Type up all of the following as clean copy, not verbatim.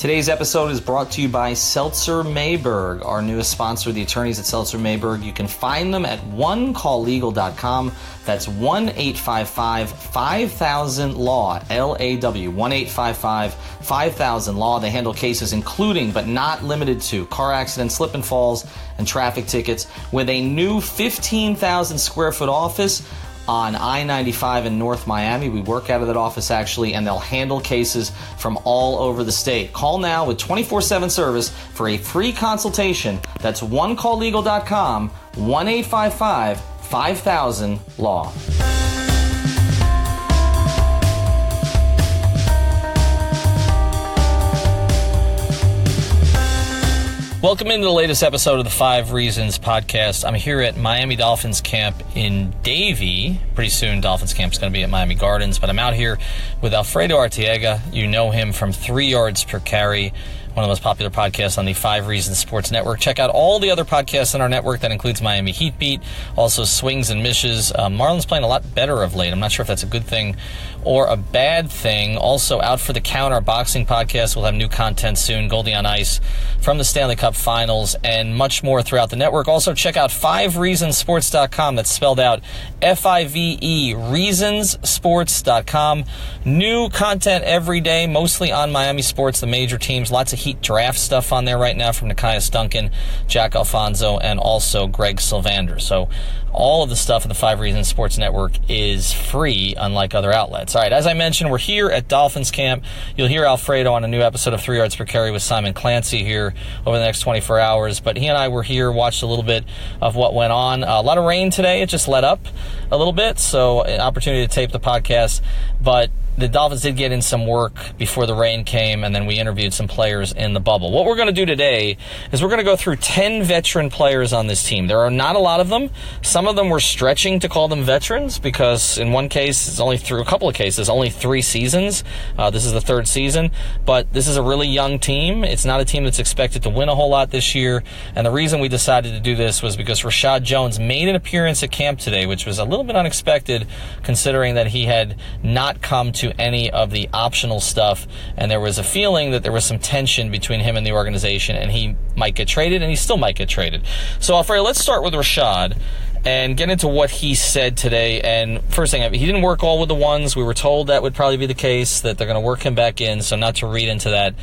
Today's episode is brought to you by Seltzer Mayberg, our newest sponsor, the attorneys at Seltzer Mayberg. You can find them at onecalllegal.com. That's 1-855-5000-LAW, L-A-W, 1-855-5000-LAW. They handle cases including, but not limited to, car accidents, slip and falls, and traffic tickets with a new 15,000 square foot office on I-95 in North Miami. We work out of that office, actually, and they'll handle cases from all over the state. Call now with 24/7 service for a free consultation. That's onecalllegal.com, 1-855-5000-LAW. Welcome into the latest episode of the 5 Reasons podcast. I'm here at Miami Dolphins Camp in Davie. Pretty soon, Dolphins Camp is going to be at Miami Gardens, but I'm out here with Alfredo Arteaga. You know him from 3 Yards Per Carry, one of the most popular podcasts on the 5 Reasons Sports Network. Check out all the other podcasts on our network. That includes Miami Heat Beat, also Swings and Mishes. Marlon's playing a lot better of late. I'm not sure if that's a good thing or a bad thing. Also, Out for the Count, our boxing podcast. We'll have new content soon. Goldie on Ice from the Stanley Cup Finals and much more throughout the network. Also, check out 5reasonsports.com. That's spelled out F-I-V-E, reasonsports.com. New content every day, mostly on Miami sports, the major teams. Lots of Heat draft stuff on there right now from Nikias Duncan, Jack Alfonso, and also Greg Sylvander. So all of the stuff in the 5 Reasons Sports Network is free, unlike other outlets. All right, as I mentioned, we're here at Dolphins Camp. You'll hear Alfredo on a new episode of 3 Yards Per Carry with Simon Clancy here over the next 24 hours. But he and I were here, watched a little bit of what went on. A lot of rain today. It just let up a little bit, so an opportunity to tape the podcast. But the Dolphins did get in some work before the rain came, and then we interviewed some players in the bubble. What we're going to do today is we're going to go through 10 veteran players on this team. There are not a lot of them. Some of them were stretching to call them veterans because in one case, it's only through a couple of cases, only 3 seasons. This is the 3rd season, but this is a really young team. It's not a team that's expected to win a whole lot this year, and the reason we decided to do this was because Reshad Jones made an appearance at camp today, which was a little bit unexpected considering that he had not come to any of the optional stuff, and there was a feeling that there was some tension between him and the organization, and he might get traded, and he still might get traded. So, Alfredo, let's start with Reshad and get into what he said today. And first thing, he didn't work all with the ones. We were told that would probably be the case, that they're going to work him back in, so not to read into that.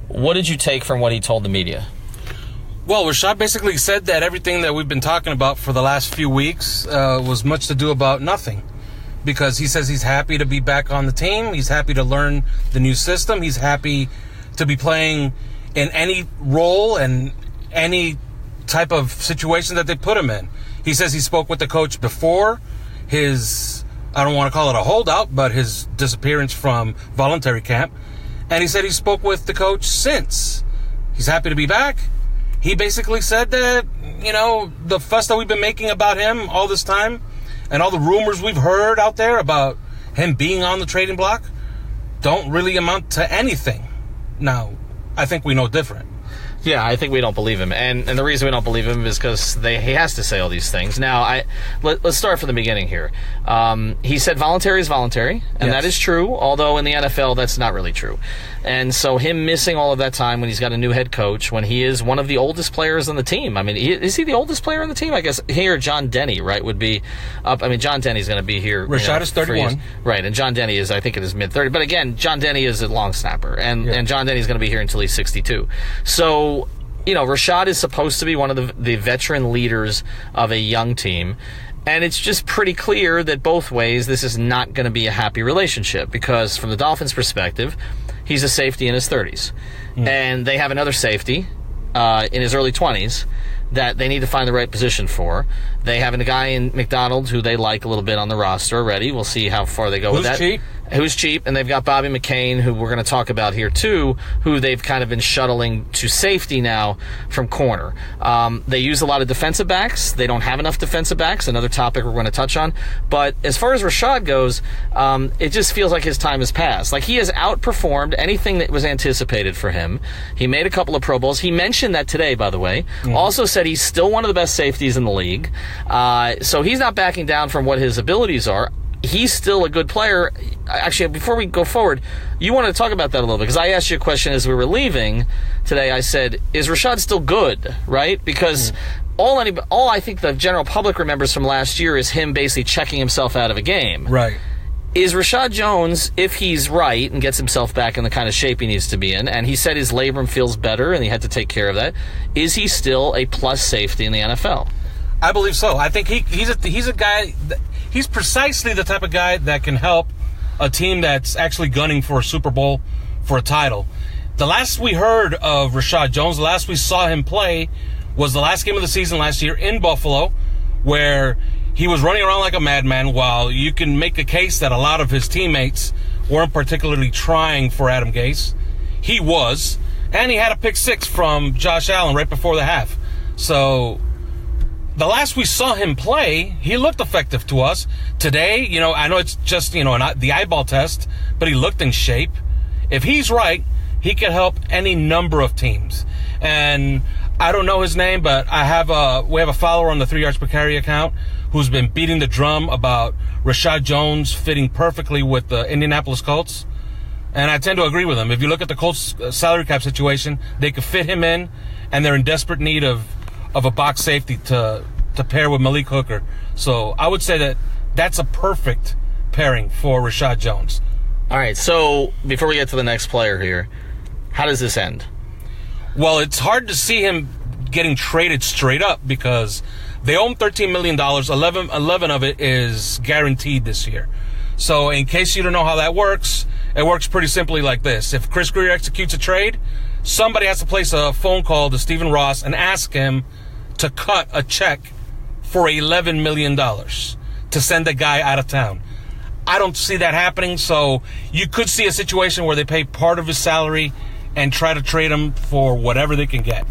What did you take from what he told the media? Well, Reshad basically said that everything that we've been talking about for the last few weeks was much to do about nothing. Because he says he's happy to be back on the team. He's happy to learn the new system. He's happy to be playing in any role and any type of situation that they put him in. He says he spoke with the coach before his, I don't want to call it a holdout, but his disappearance from voluntary camp. And he said he spoke with the coach since. He's happy to be back. He basically said that, the fuss that we've been making about him all this time and all the rumors we've heard out there about him being on the trading block don't really amount to anything. Now, I think we know different. Yeah, I think we don't believe him. And the reason we don't believe him is because he has to say all these things. Now, let's start from the beginning here. He said voluntary is voluntary, and yes, that is true, although in the NFL that's not really true. And so him missing all of that time when he's got a new head coach, when he is one of the oldest players on the team. I mean, is he the oldest player on the team? I guess here John Denny, right, would be up. I mean, John Denny's going to be here. Reshad is 31. Right, and John Denny is, I think, in his mid-30s. But again, John Denny is a long snapper, and John Denny's going to be here until he's 62. So, Reshad is supposed to be one of the veteran leaders of a young team. And it's just pretty clear that both ways this is not going to be a happy relationship because from the Dolphins' perspective, he's a safety in his 30s. And they have another safety in his early 20s that they need to find the right position for. They have a guy in McDonald who they like a little bit on the roster already. We'll see how far they go with that. Who's cheap, and they've got Bobby McCain, who we're going to talk about here too, who they've kind of been shuttling to safety now from corner. They use a lot of defensive backs. They don't have enough defensive backs, another topic we're going to touch on. But as far as Reshad goes, it just feels like his time has passed. Like he has outperformed anything that was anticipated for him. He made a couple of Pro Bowls. He mentioned that today, by the way. Also said he's still one of the best safeties in the league. So he's not backing down from what his abilities are. he's still a good player. Actually, before we go forward, you wanted to talk about that a little bit, because I asked you a question as we were leaving today. I said, is Reshad still good, right? Because all I think the general public remembers from last year is him basically checking himself out of a game. Right. Is Reshad Jones, if he's right and gets himself back in the kind of shape he needs to be in, and he said his labrum feels better and he had to take care of that, is he still a plus safety in the NFL? I believe so. I think he's a guy. He's precisely the type of guy that can help a team that's actually gunning for a Super Bowl, for a title. The last we heard of Reshad Jones, the last we saw him play, was the last game of the season last year in Buffalo, where he was running around like a madman. While you can make a case that a lot of his teammates weren't particularly trying for Adam Gase, he was. And he had a pick six from Josh Allen right before the half. So the last we saw him play, he looked effective to us. Today, I know it's just, the eyeball test, but he looked in shape. If he's right, he could help any number of teams. And I don't know his name, but we have a follower on the 3 yards per carry account who's been beating the drum about Reshad Jones fitting perfectly with the Indianapolis Colts. And I tend to agree with him. If you look at the Colts salary cap situation, they could fit him in, and they're in desperate need of a box safety to pair with Malik Hooker. So I would say that's a perfect pairing for Reshad Jones. All right, so before we get to the next player here, how does this end? Well, it's hard to see him getting traded straight up because they own $13 million. 11 of it is guaranteed this year. So in case you don't know how that works, it works pretty simply like this. If Chris Greer executes a trade, somebody has to place a phone call to Stephen Ross and ask him to cut a check for $11 million to send a guy out of town. I don't see that happening, so you could see a situation where they pay part of his salary and try to trade him for whatever they can get.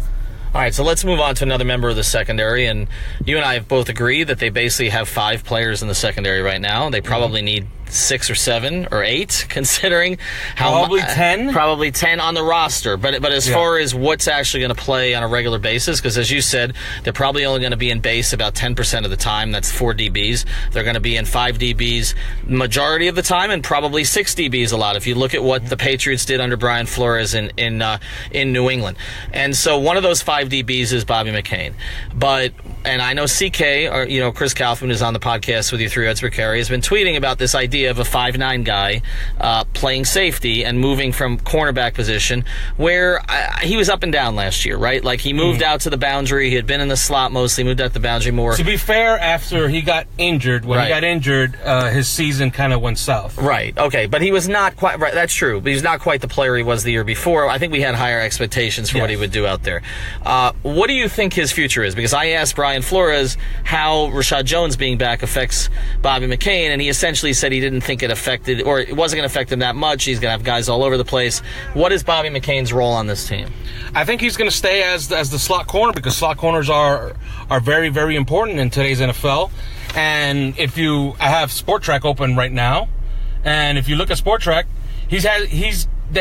All right, so let's move on to another member of the secondary, and you and I have both agreed that they basically have 5 players in the secondary right now. They probably need 6 or 7 or 8, considering how probably 10. Probably 10 on the roster. But as far as what's actually going to play on a regular basis, because as you said, they're probably only going to be in base about 10% of the time. That's 4 DBs. They're going to be in 5 DBs majority of the time, and probably 6 DBs a lot. If you look at what the Patriots did under Brian Flores in New England, and so one of those 5 DBs is Bobby McCain. And I know CK, or Chris Kaufman, is on the podcast with you, 3 yards per carry, has been tweeting about this idea of a 5'9" guy playing safety and moving from cornerback position, where he was up and down last year, right? Like he moved out to the boundary. He had been in the slot mostly, moved out to the boundary more. To be fair, after he got injured, his season kind of went south. Right, okay, but he was not quite, right, that's true, but he's not quite the player he was the year before. I think we had higher expectations for what he would do out there. What do you think his future is? Because I asked Brian Flores how Reshad Jones being back affects Bobby McCain, and he essentially said he didn't think it affected, or it wasn't going to affect him that much. He's going to have guys all over the place. What is Bobby McCain's role on this team? I think he's going to stay as the slot corner, because slot corners are very, very important in today's NFL. And I have Sport Track open right now, and if you look at Sport Track, they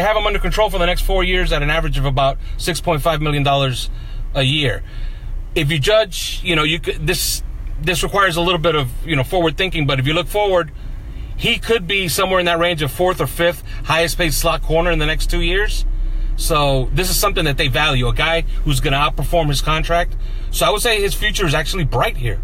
have him under control for the next 4 years at an average of about $6.5 million a year. If you judge, this requires a little bit of forward thinking, but if you look forward, he could be somewhere in that range of 4th or 5th highest paid slot corner in the next 2 years. So this is something that they value, a guy who's going to outperform his contract. So I would say his future is actually bright here.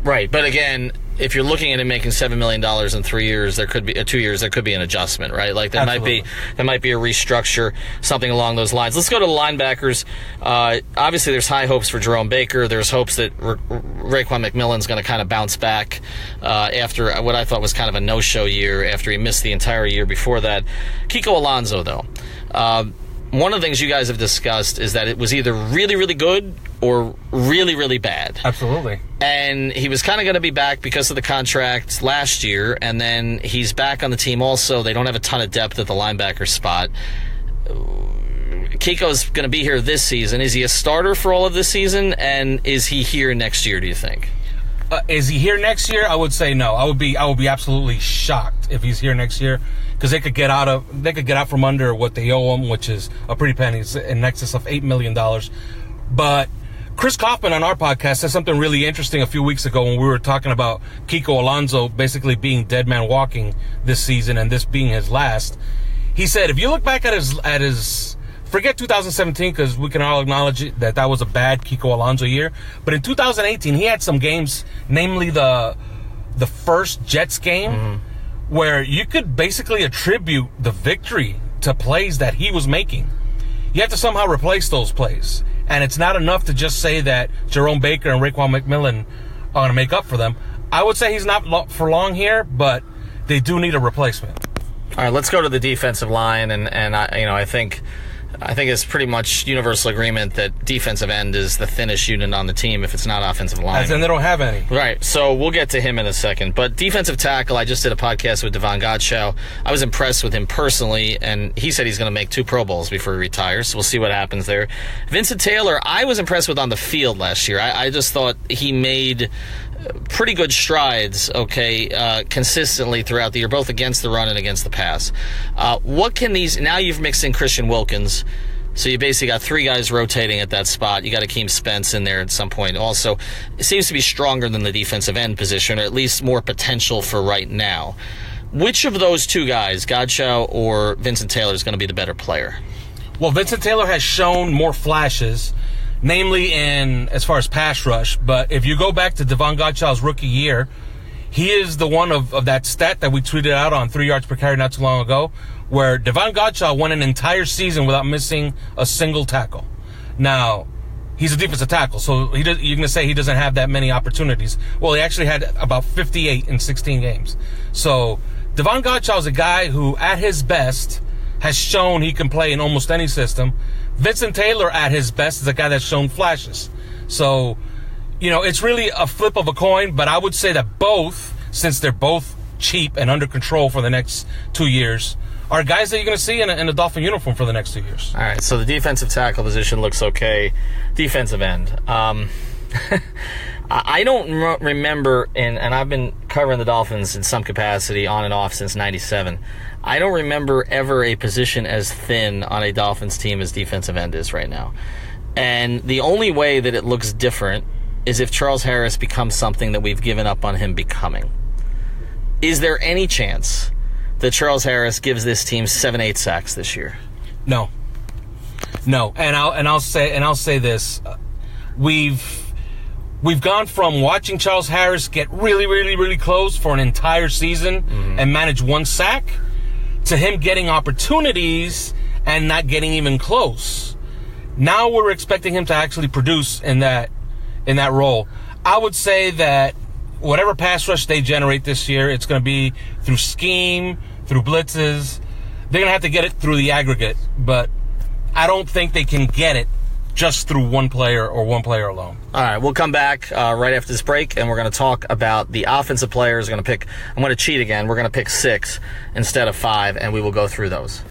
Right, but again, if you're looking at him making $7 million in 3 years, there could be 2 years. There could be an adjustment, right? Like there might be a restructure, something along those lines. Let's go to the linebackers. Obviously, there's high hopes for Jerome Baker. There's hopes that Raekwon McMillan's going to kind of bounce back after what I thought was kind of a no-show year after he missed the entire year before that. Kiko Alonso, though. One of the things you guys have discussed is that it was either really, really good or really, really bad. Absolutely. And he was kind of going to be back because of the contract last year, and then he's back on the team also. They don't have a ton of depth at the linebacker spot. Kiko's going to be here this season. Is he a starter for all of this season, and is he here next year, do you think? Is he here next year? I would say no. I would be absolutely shocked if he's here next year, because they could get out from under what they owe him, which is a pretty penny. It's in excess of $8 million. But Chris Kaufman on our podcast said something really interesting a few weeks ago when we were talking about Kiko Alonso basically being dead man walking this season and this being his last. He said, if you look back at his forget 2017, because we can all acknowledge that was a bad Kiko Alonso year. But in 2018, he had some games, namely the first Jets game, where you could basically attribute the victory to plays that he was making. You have to somehow replace those plays. And it's not enough to just say that Jerome Baker and Raekwon McMillan are going to make up for them. I would say he's not for long here, but they do need a replacement. All right, let's go to the defensive line, and I think it's pretty much universal agreement that defensive end is the thinnest unit on the team if it's not offensive line. As in they don't have any. Right, so we'll get to him in a second. But defensive tackle, I just did a podcast with Devon Godchaux. I was impressed with him personally, and he said he's going to make 2 Pro Bowls before he retires, so we'll see what happens there. Vincent Taylor, I was impressed with on the field last year. I just thought he made pretty good strides, consistently throughout the year, both against the run and against the pass. What can these... Now you've mixed in Christian Wilkins, so you basically got 3 guys rotating at that spot. You got Akeem Spence in there at some point. Also, it seems to be stronger than the defensive end position, or at least more potential for right now. Which of those 2 guys, Godchaux or Vincent Taylor, is going to be the better player? Well, Vincent Taylor has shown more flashes, namely in as far as pass rush. But if you go back to Devon Godchaux's rookie year, he is the one of that stat that we tweeted out on 3 yards per carry not too long ago, where Devon Godchaux went an entire season without missing a single tackle. Now, he's a defensive tackle, so you're going to say he doesn't have that many opportunities. Well, he actually had about 58 in 16 games. So Devon Godchaux is a guy who, at his best, has shown he can play in almost any system. Vincent Taylor, at his best, is a guy that's shown flashes. So, it's really a flip of a coin, but I would say that both, since they're both cheap and under control for the next 2 years, are guys that you're going to see in a Dolphin uniform for the next 2 years. All right, so the defensive tackle position looks okay. Defensive end. I don't remember, and I've been covering the Dolphins in some capacity on and off since 97. I don't remember ever a position as thin on a Dolphins team as defensive end is right now. And the only way that it looks different is if Charles Harris becomes something that we've given up on him becoming. Is there any chance that Charles Harris gives this team 7-8 sacks this year? No. And I'll say this. We've gone from watching Charles Harris get really, really, really close for an entire season and manage 1 sack to him getting opportunities and not getting even close. Now we're expecting him to actually produce in that role. I would say that whatever pass rush they generate this year, it's going to be through scheme, through blitzes. They're going to have to get it through the aggregate, but I don't think they can get it just through one player or one player alone. All right, we'll come back right after this break, and we're going to talk about the offensive players. I'm going to cheat again. We're going to pick 6 instead of 5, and we will go through those.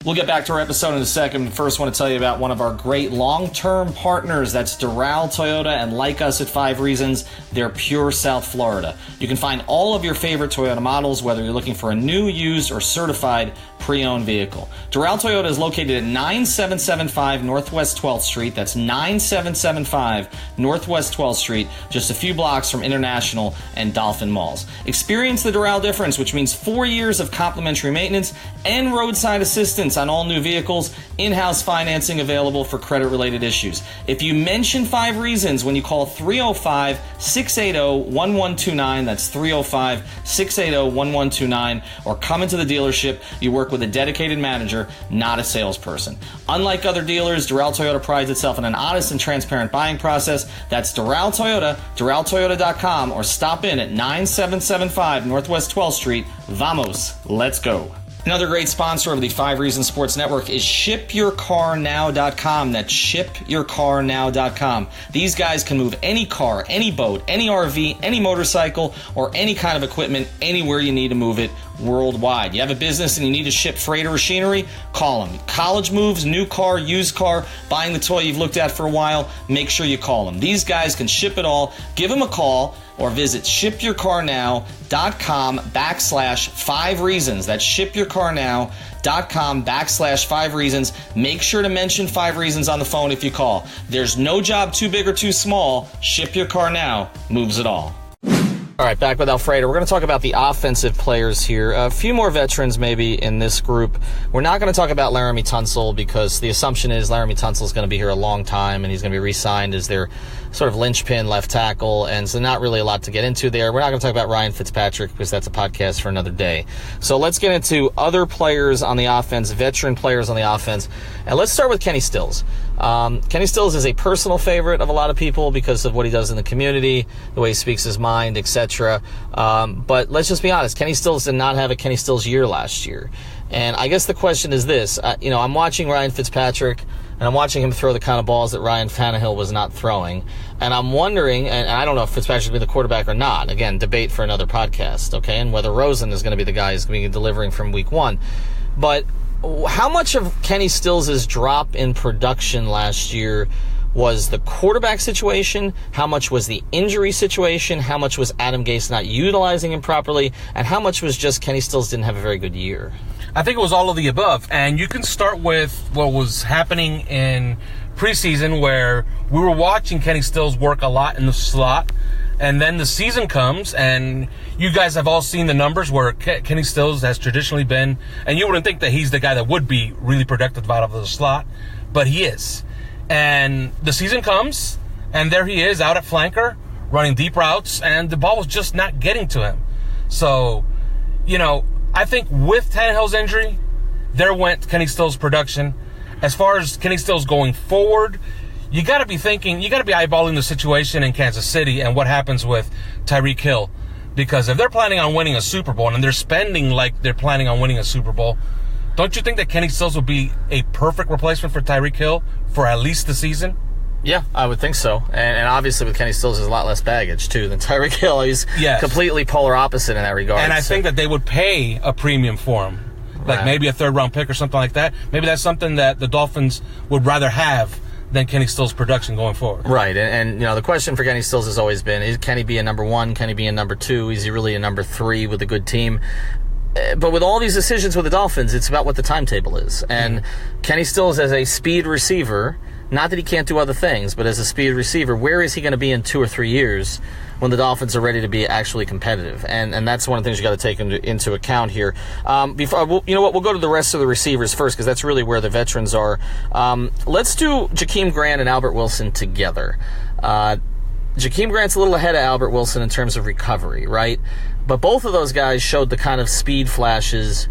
We'll get back to our episode in a second. First, I want to tell you about one of our great long-term partners. That's Doral Toyota, and like us at 5 Reasons, they're pure South Florida. You can find all of your favorite Toyota models, whether you're looking for a new, used, or certified pre-owned vehicle. Doral Toyota is located at 9775 Northwest 12th Street. That's 9775 Northwest 12th Street, just a few blocks from International and Dolphin Malls. Experience the Doral difference, which means 4 years of complimentary maintenance and roadside assistance on all new vehicles, in-house financing available for credit-related issues. If you mention 5 Reasons when you call 305-680-1129, that's 305-680-1129, or come into the dealership, you work with a dedicated manager, not a salesperson. Unlike other dealers, Doral Toyota prides itself on an honest and transparent buying process. That's Doral Toyota, DoralToyota.com, or stop in at 9775 Northwest 12th Street. Vamos, let's go. Another great sponsor of the 5 Reasons Sports Network is ShipYourCarNow.com. That's ShipYourCarNow.com. These guys can move any car, any boat, any RV, any motorcycle, or any kind of equipment anywhere you need to move it worldwide. You have a business and you need to ship freight or machinery? Call them. College moves, new car, used car, buying the toy you've looked at for a while, make sure you call them. These guys can ship it all. Give them a call. or visit shipyourcarnow.com/5reasons. That's shipyourcarnow.com/5reasons. Make sure to mention 5 Reasons on the phone if you call. There's no job too big or too small. Ship Your Car Now moves it all. All right, back with Alfredo. We're going to talk about the offensive players here. A few more veterans maybe in this group. We're not going to talk about Laramie Tunsil because the assumption is Laramie Tunsil is going to be here a long time and he's going to be re-signed as their sort of linchpin left tackle, and so not really a lot to get into there. We're not going to talk about Ryan Fitzpatrick because that's a podcast for another day. So let's get into other players on the offense, veteran players on the offense, and let's start with Kenny Stills. Kenny Stills is a personal favorite of a lot of people because of what he does in the community, the way he speaks his mind, etc. But let's just be honest, Kenny Stills did not have a Kenny Stills year last year. And I guess the question is this. I'm watching Ryan Fitzpatrick, and I'm watching him throw the kind of balls that Ryan Tannehill was not throwing. And I'm wondering, and I don't know if Fitzpatrick will be the quarterback or not. Again, debate for another podcast, okay? And whether Rosen is going to be the guy who's going to be delivering from week 1. But how much of Kenny Stills' drop in production last year was the quarterback situation? How much was the injury situation? How much was Adam Gase not utilizing him properly? And how much was just Kenny Stills didn't have a very good year? I think it was all of the above. And you can start with what was happening in preseason, where we were watching Kenny Stills work a lot in the slot. And then the season comes, and you guys have all seen the numbers where Kenny Stills has traditionally been, and you wouldn't think that he's the guy that would be really productive out of the slot, but he is. And the season comes, and there he is out at flanker, running deep routes, and the ball was just not getting to him. So, I think with Tannehill's injury, there went Kenny Stills' production. As far as Kenny Stills going forward, you got to be eyeballing the situation in Kansas City and what happens with Tyreek Hill. Because if they're planning on winning a Super Bowl and they're spending like they're planning on winning a Super Bowl, don't you think that Kenny Stills would be a perfect replacement for Tyreek Hill for at least the season? Yeah, I would think so. And obviously with Kenny Stills, there's a lot less baggage, too, than Tyreek Hill. He's completely polar opposite in that regard. And I think that they would pay a premium for him. Like maybe a 3rd-round pick or something like that. Maybe that's something that the Dolphins would rather have than Kenny Stills' production going forward. Right. And the question for Kenny Stills has always been, can he be a number 1? Can he be a number 2? Is he really a number 3 with a good team? But with all these decisions with the Dolphins, it's about what the timetable is. And Kenny Stills as a speed receiver, not that he can't do other things, but as a speed receiver, where is he going to be in 2 or 3 years when the Dolphins are ready to be actually competitive? And that's one of the things you got to take into account here. We'll go to the rest of the receivers first because that's really where the veterans are. Let's do Jakeem Grant and Albert Wilson together. Jakeem Grant's a little ahead of Albert Wilson in terms of recovery, right? But both of those guys showed the kind of speed flashes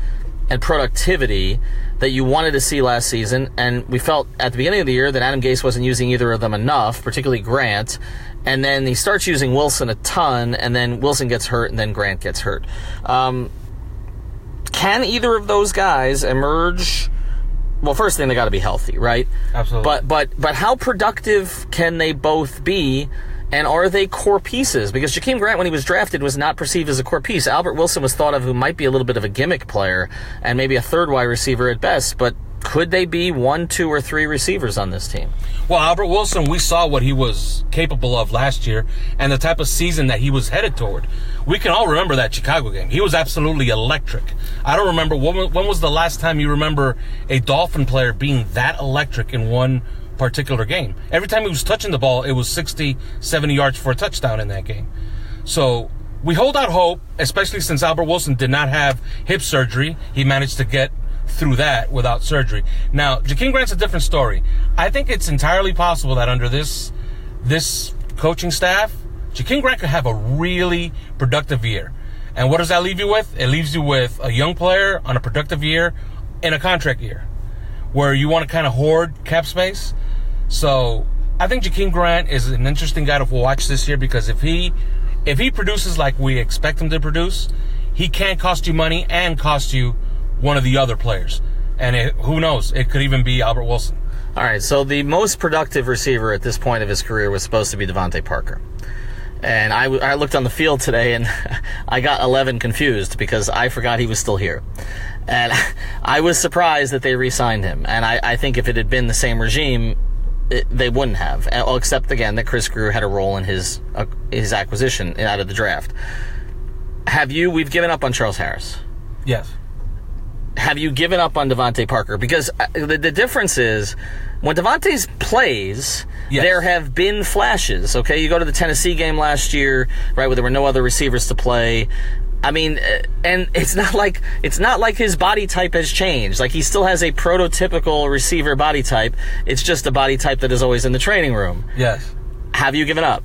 and productivity that you wanted to see last season, and we felt at the beginning of the year that Adam Gase wasn't using either of them enough, particularly Grant, and then he starts using Wilson a ton, and then Wilson gets hurt, and then Grant gets hurt. Can either of those guys emerge? Well, first thing, they got to be healthy, right? Absolutely. But how productive can they both be? And are they core pieces? Because Jakeem Grant, when he was drafted, was not perceived as a core piece. Albert Wilson was thought of who might be a little bit of a gimmick player and maybe a 3rd wide receiver at best. But could they be 1, 2, or 3 receivers on this team? Well, Albert Wilson, we saw what he was capable of last year and the type of season that he was headed toward. We can all remember that Chicago game. He was absolutely electric. I don't remember, when was the last time you remember a Dolphin player being that electric in one particular game? Every time he was touching the ball, it was 60, 70 yards for a touchdown in that game. So we hold out hope, especially since Albert Wilson did not have hip surgery. He managed to get through that without surgery. Now, Jakeem Grant's a different story. I think it's entirely possible that under this coaching staff, Jakeem Grant could have a really productive year. And what does that leave you with? It leaves you with a young player on a productive year in a contract year where you want to kind of hoard cap space. So I think Jakeem Grant is an interesting guy to watch this year because if he produces like we expect him to produce, he can cost you money and cost you one of the other players. And who knows? It could even be Albert Wilson. All right, so the most productive receiver at this point of his career was supposed to be Devontae Parker. And I looked on the field today, and I got 11 confused because I forgot he was still here. And I was surprised that they re-signed him. And I think if it had been the same regime, they wouldn't have. Except, again, that Chris Greer had a role in his acquisition out of the draft. We've given up on Charles Harris. Yes. Have you given up on Devontae Parker? Because the difference is, when Devontae plays, yes, there have been flashes, okay? You go to the Tennessee game last year, right, where there were no other receivers to play. I mean, and it's not like his body type has changed. Like, he still has a prototypical receiver body type. It's just a body type that is always in the training room. Yes. Have you given up?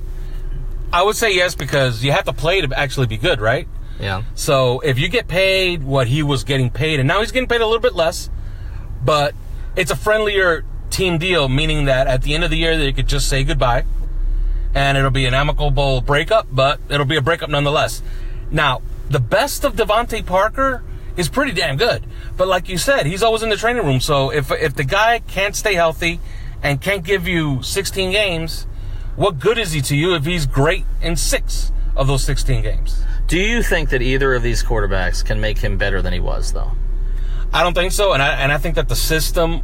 I would say yes, because you have to play to actually be good, right? Yeah. So if you get paid what he was getting paid, and now he's getting paid a little bit less, but it's a friendlier team deal, meaning that at the end of the year they could just say goodbye, and it'll be an amicable breakup, but it'll be a breakup nonetheless. Now, the best of Devontae Parker is pretty damn good, but like you said, he's always in the training room. So if the guy can't stay healthy and can't give you 16 games, what good is he to you if he's great in 6 of those 16 games? Do you think that either of these quarterbacks can make him better than he was, though? I don't think so, and I think that the system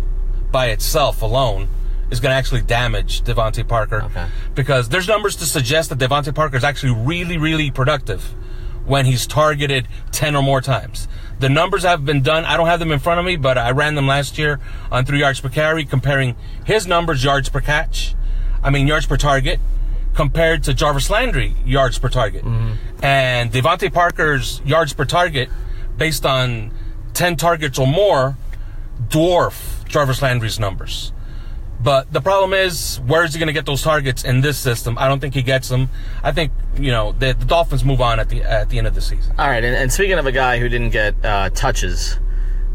by itself alone is going to actually damage Devontae Parker. Okay. Because there's numbers to suggest that Devontae Parker is actually really, really productive when he's targeted 10 or more times. The numbers have been done. I don't have them in front of me, but I ran them last year on 3 yards per carry, comparing his numbers, yards per target, compared to Jarvis Landry yards per target. Mm-hmm. And Devontae Parker's yards per target, based on 10 targets or more, dwarf Jarvis Landry's numbers. But the problem is, where is he going to get those targets in this system? I don't think he gets them. I think, the Dolphins move on at the end of the season. All right, and speaking of a guy who didn't get touches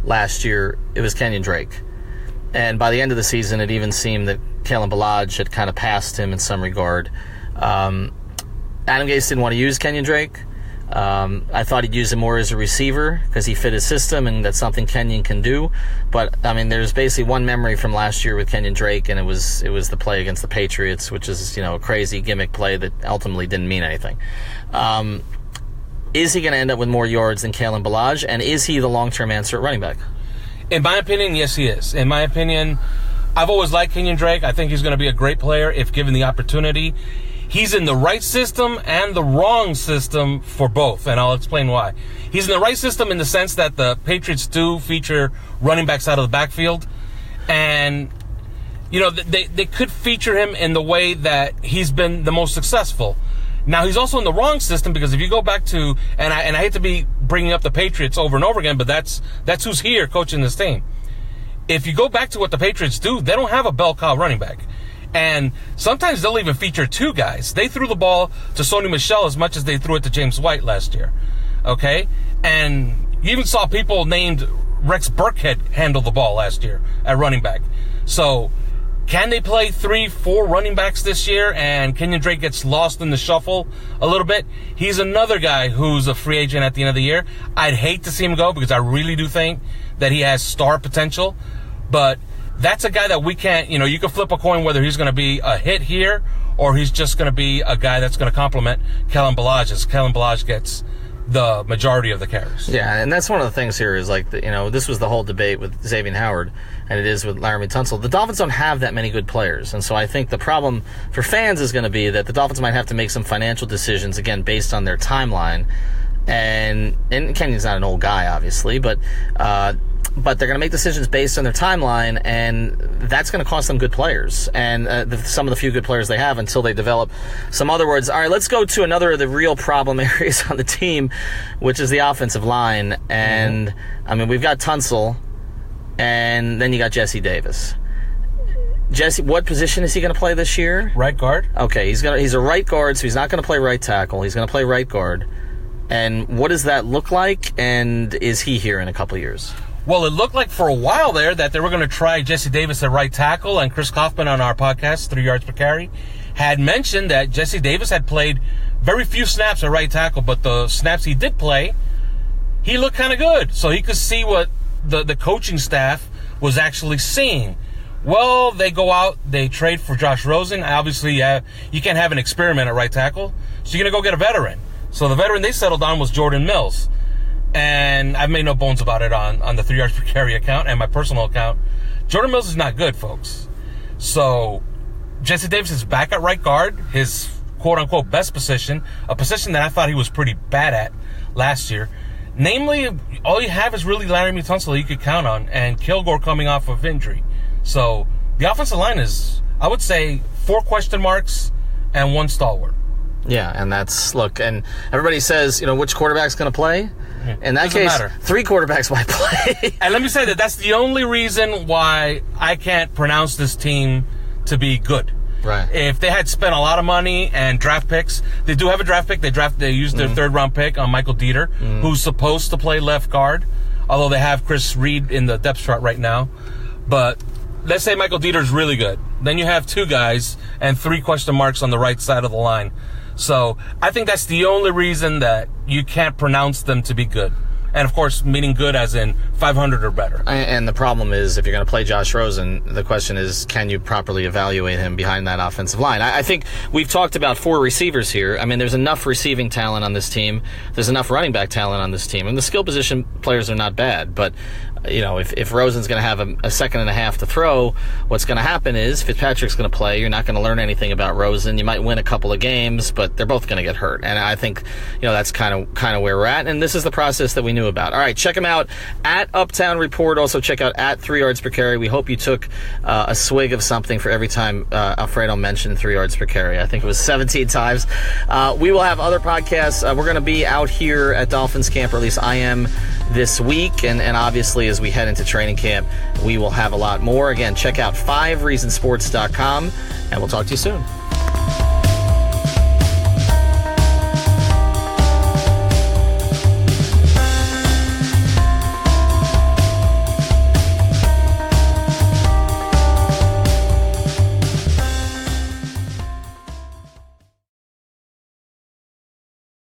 last year, it was Kenyan Drake. And by the end of the season, it even seemed that Kalen Ballage had kind of passed him in some regard. Adam Gase didn't want to use Kenyan Drake. I thought he'd use him more as a receiver because he fit his system, and that's something Kenyan can do. But I mean, there's basically one memory from last year with Kenyan Drake, and it was the play against the Patriots, which is a crazy gimmick play that ultimately didn't mean anything. Is he going to end up with more yards than Kalen Ballage, and is he the long-term answer at running back? In my opinion, yes, he is. In my opinion, I've always liked Kenyan Drake. I think he's going to be a great player if given the opportunity. He's in the right system and the wrong system for both, and I'll explain why. He's in the right system in the sense that the Patriots do feature running backs out of the backfield, and they could feature him in the way that he's been the most successful. Now, he's also in the wrong system because if you go back to, and I hate to be bringing up the Patriots over and over again, but that's who's here coaching this team. If you go back to what the Patriots do, they don't have a bell cow running back. And sometimes they'll even feature 2 guys. They threw the ball to Sony Michel as much as they threw it to James White last year. Okay? And you even saw people named Rex Burkhead handle the ball last year at running back. So, can they play 3-4 running backs this year and Kenyan Drake gets lost in the shuffle a little bit? He's another guy who's a free agent at the end of the year. I'd hate to see him go because I really do think that he has star potential. But that's a guy that we can't, you can flip a coin whether he's going to be a hit here or he's just going to be a guy that's going to complement Kalen Ballage as Kalen Ballage gets the majority of the carries. Yeah, and that's one of the things here is this was the whole debate with Xavier Howard, and it is with Laramie Tunsil. The Dolphins don't have that many good players, and so I think the problem for fans is going to be that the Dolphins might have to make some financial decisions, again, based on their timeline. And Kenyan's not an old guy, obviously, but they're going to make decisions based on their timeline, and that's going to cost them good players and some of the few good players they have until they develop some other words. All right, let's go to another of the real problem areas on the team, which is the offensive line. And, I mean, we've got Tunsil, and then you got Jesse Davis. Jesse, what position is he going to play this year? Right guard. Okay, he's a right guard, so he's not going to play right tackle. He's going to play right guard. And what does that look like, and is he here in a couple of years? Well, it looked like for a while there that they were going to try Jesse Davis at right tackle, and Chris Kaufman on our podcast, 3 yards per carry, had mentioned that Jesse Davis had played very few snaps at right tackle, but the snaps he did play, he looked kind of good. So he could see what the coaching staff was actually seeing. Well, they go out, they trade for Josh Rosen. Obviously, you can't have an experiment at right tackle, so you're going to go get a veteran. So the veteran they settled on was Jordan Mills. And I've made no bones about it on the 3 yards per carry account and my personal account. Jordan Mills is not good, folks. So Jesse Davis is back at right guard, his quote-unquote best position, a position that I thought he was pretty bad at last year. Namely, all you have is really Larry Mutunzala you could count on, and Kilgore coming off of injury. So the offensive line is, I would say, 4 question marks and 1 stalwart. Yeah, and and everybody says, which quarterback's going to play? In that case, 3 quarterbacks might play. And let me say that's the only reason why I can't pronounce this team to be good. Right. If they had spent a lot of money and draft picks, they do have a draft pick. They used their 3rd round pick on Michael Dieter, who's supposed to play left guard, although they have Chris Reed in the depth chart right now. But let's say Michael Dieter's really good. Then you have 2 guys and 3 question marks on the right side of the line. So I think that's the only reason that you can't pronounce them to be good. And, of course, meaning good as in 500 or better. And the problem is, if you're going to play Josh Rosen, the question is, can you properly evaluate him behind that offensive line? I think we've talked about 4 receivers here. I mean, there's enough receiving talent on this team. There's enough running back talent on this team. And the skill position players are not bad. But, if Rosen's going to have a second and a half to throw, what's going to happen is Fitzpatrick's going to play. You're not going to learn anything about Rosen. You might win a couple of games, but they're both going to get hurt. And I think, that's kind of where we're at. And this is the process that we knew about. All right, check him out at Uptown Report. Also check out at 3 yards per carry. We hope you took a swig of something for every time Alfredo mentioned 3 yards per carry. I think it was 17 times. We will have other podcasts. We're going to be out here at Dolphins camp, or at least I am this week. And obviously, as we head into training camp, we will have a lot more. Again, check out 5reasonsports.com, and we'll talk to you soon.